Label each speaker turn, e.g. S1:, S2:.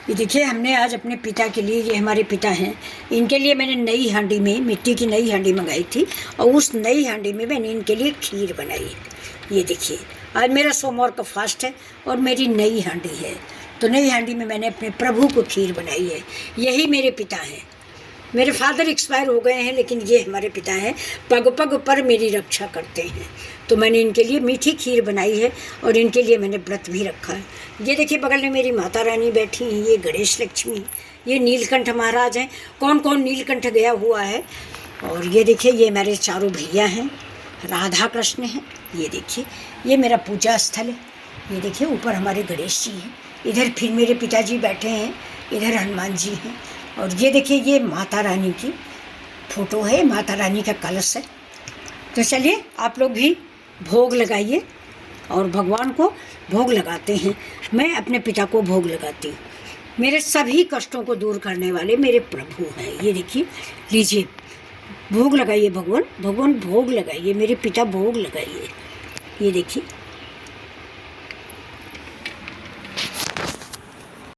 S1: ये देखिए, हमने आज अपने पिता के लिए, ये हमारे पिता हैं, इनके लिए मैंने नई हांडी में, मिट्टी की नई हांडी मंगाई थी और उस नई हांडी में मैंने इनके लिए खीर बनाई है। ये देखिए, आज मेरा सोमवार का फास्ट है और मेरी नई हांडी है, तो नई हांडी में मैंने अपने प्रभु को खीर बनाई है। यही मेरे पिता हैं। मेरे फादर एक्सपायर हो गए हैं, लेकिन ये हमारे पिता हैं, पग पग पर मेरी रक्षा करते हैं। तो मैंने इनके लिए मीठी खीर बनाई है और इनके लिए मैंने व्रत भी रखा है। ये देखिए, बगल में मेरी माता रानी बैठी हैं, ये गणेश लक्ष्मी, ये नीलकंठ महाराज हैं। कौन कौन नीलकंठ गया हुआ है। और ये देखिए, ये मेरे चारों भैया हैं, राधा कृष्ण हैं। ये देखिए, ये मेरा पूजा स्थल है। ये देखिए, ऊपर हमारे गणेश जी हैं, इधर फिर मेरे पिताजी बैठे हैं, इधर हनुमान जी हैं। और ये देखिए, ये माता रानी की फ़ोटो है, माता रानी का कलश है। तो चलिए, आप लोग भी भोग लगाइए और भगवान को भोग लगाते हैं। मैं अपने पिता को भोग लगाती हूँ। मेरे सभी कष्टों को दूर करने वाले मेरे प्रभु हैं। ये देखिए, लीजिए, भोग लगाइए। भगवान भोग लगाइए, मेरे पिता भोग लगाइए। ये देखिए।